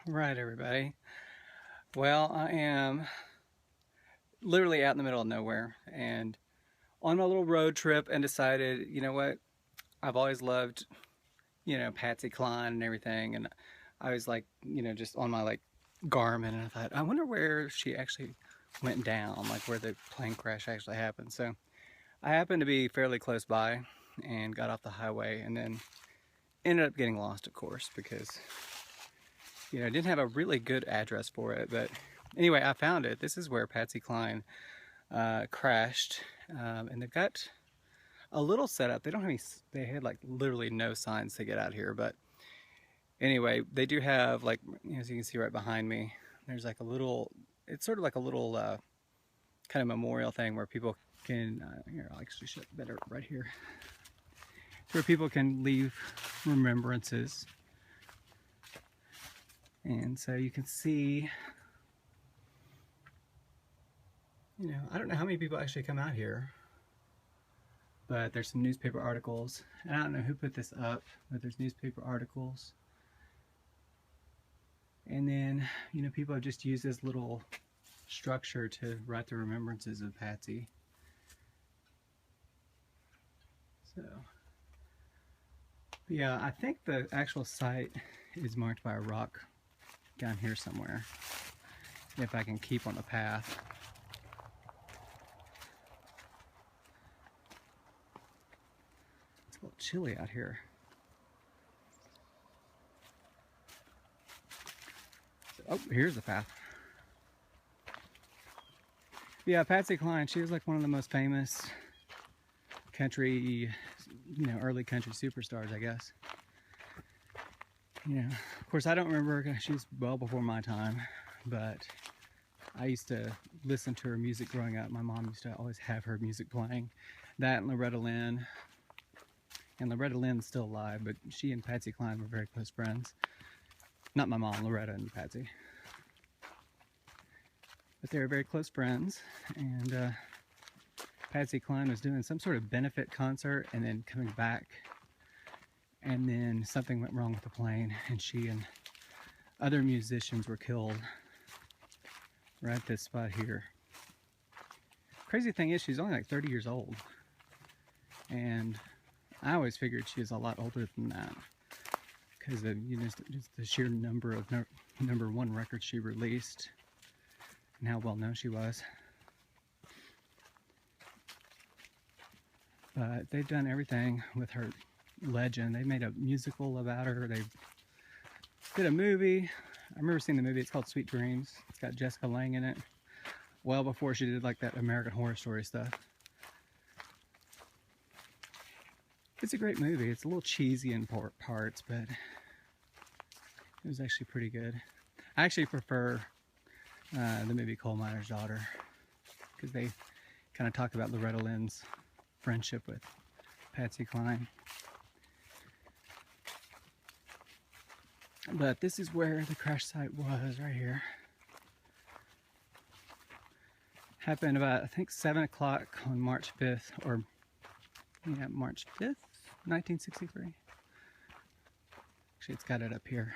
Right, everybody. Well, I am literally out in the middle of nowhere and on my little road trip and decided, you know what? I've always loved, Patsy Cline and everything. And I was like, just on my like Garmin and I thought, I wonder where she actually went down, like where the plane crash actually happened. So I happened to be fairly close by and got off the highway and then ended up getting lost, of course, because I didn't have a really good address for it, but anyway, I found it. This is where Patsy Cline crashed, and they've got a little setup. They don't have any. They had like literally no signs to get out here, but anyway, they do have like, as you can see right behind me. There's like a little. It's sort of like a little kind of memorial thing where people can. Here, I'll actually show it better right here. Where people can leave remembrances. And so you can see, I don't know how many people actually come out here, but there's some newspaper articles. And I don't know who put this up, but there's newspaper articles. And then, people have just used this little structure to write the remembrances of Patsy. So, yeah, I think the actual site is marked by a rock down here somewhere, if I can keep on the path. It's a little chilly out here. Oh, here's the path. Yeah, Patsy Cline, she was like one of the most famous country, early country superstars, I guess. Of course, I don't remember, she's well before my time, but I used to listen to her music growing up. My mom used to always have her music playing. That and Loretta Lynn. And Loretta Lynn's still alive, but she and Patsy Cline were very close friends. Not my mom, Loretta and Patsy. But they were very close friends, and Patsy Cline was doing some sort of benefit concert and then coming back, and then something went wrong with the plane, and she and other musicians were killed right at this spot here. Crazy thing is, she's only like 30 years old, and I always figured she was a lot older than that because of just the sheer number of number one records she released and how well known she was. But they've done everything with her legend. They made a musical about her. They did a movie. I remember seeing the movie. It's called Sweet Dreams. It's got Jessica Lange in it. Well before she did like that American Horror Story stuff. It's a great movie. It's a little cheesy in parts, but it was actually pretty good. I actually prefer the movie Coal Miner's Daughter because they kind of talk about Loretta Lynn's friendship with Patsy Cline. But this is where the crash site was, right here. Happened about, I think, 7 o'clock on March 5th, or yeah, March 5th, 1963. Actually, it's got it up here.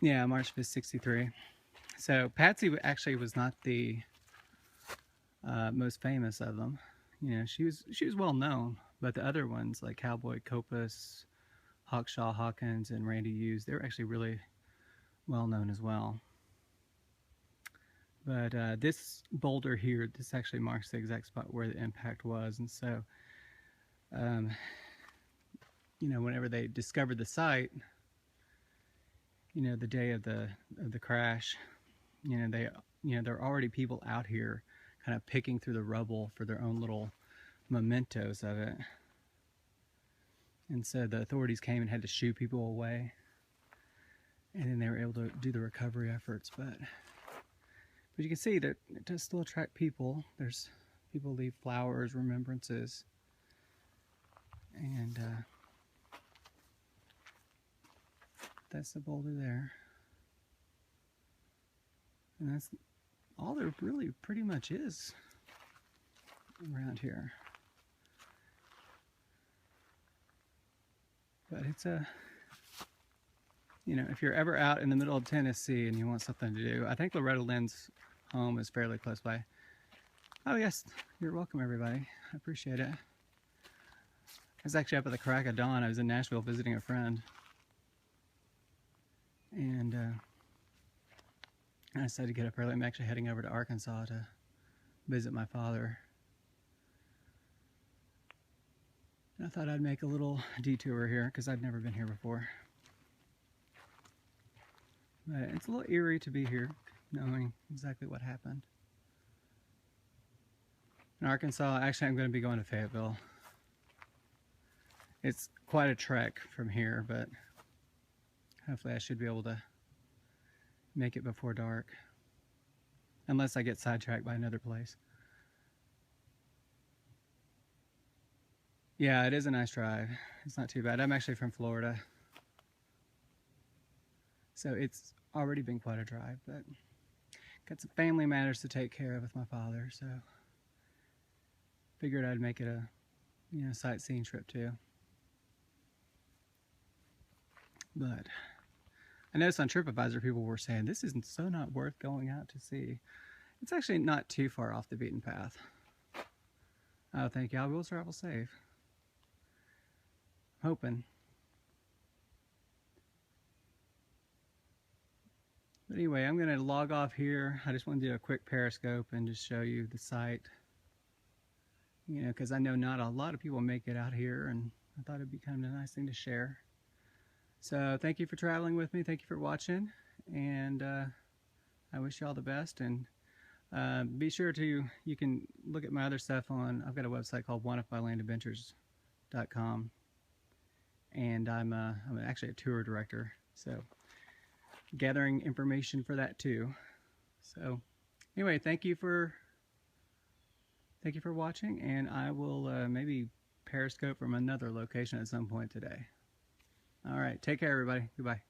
Yeah, March 5th, 63. So Patsy actually was not the most famous of them. She was well known, but the other ones like Cowboy Copas, Hawkshaw Hawkins, and Randy Hughes, they were actually really well known as well. But this boulder here, this actually marks the exact spot where the impact was, and so whenever they discovered the site, the day of the crash, there are already people out here kind of picking through the rubble for their own little mementos of it. And so the authorities came and had to shoo people away, and then they were able to do the recovery efforts. But you can see that it does still attract people. There's people leave flowers, remembrances, and that's the boulder there. And that's all there really pretty much is around here. But it's a you know, if you're ever out in the middle of Tennessee and you want something to do, I think Loretta Lynn's home is fairly close by. Oh yes, you're welcome everybody. I appreciate it. I was actually up at the crack of dawn. I was in Nashville visiting a friend. And I decided to get up early. I'm actually heading over to Arkansas to visit my father. And I thought I'd make a little detour here because I've never been here before. But it's a little eerie to be here, knowing exactly what happened. In Arkansas, actually I'm going to be going to Fayetteville. It's quite a trek from here, but hopefully I should be able to make it before dark. Unless I get sidetracked by another place. Yeah, it is a nice drive. It's not too bad. I'm actually from Florida. So it's already been quite a drive, but got some family matters to take care of with my father, so figured I'd make it a, you know, sightseeing trip too. But I noticed on TripAdvisor people were saying this isn't so not worth going out to see. It's actually not too far off the beaten path. Oh, thank you. I will travel safe. Hoping. But anyway, I'm going to log off here. I just want to do a quick periscope and just show you the site. You know, because I know not a lot of people make it out here, and I thought it'd be kind of a nice thing to share. So thank you for traveling with me. Thank you for watching, and I wish you all the best. And be sure to, you can look at my other stuff on, I've got a website called oneofmylandadventures.com, and I'm actually a tour director, so gathering information for that too. So anyway, thank you for watching, and I will maybe periscope from another location at some point today. All right, take care everybody. Goodbye.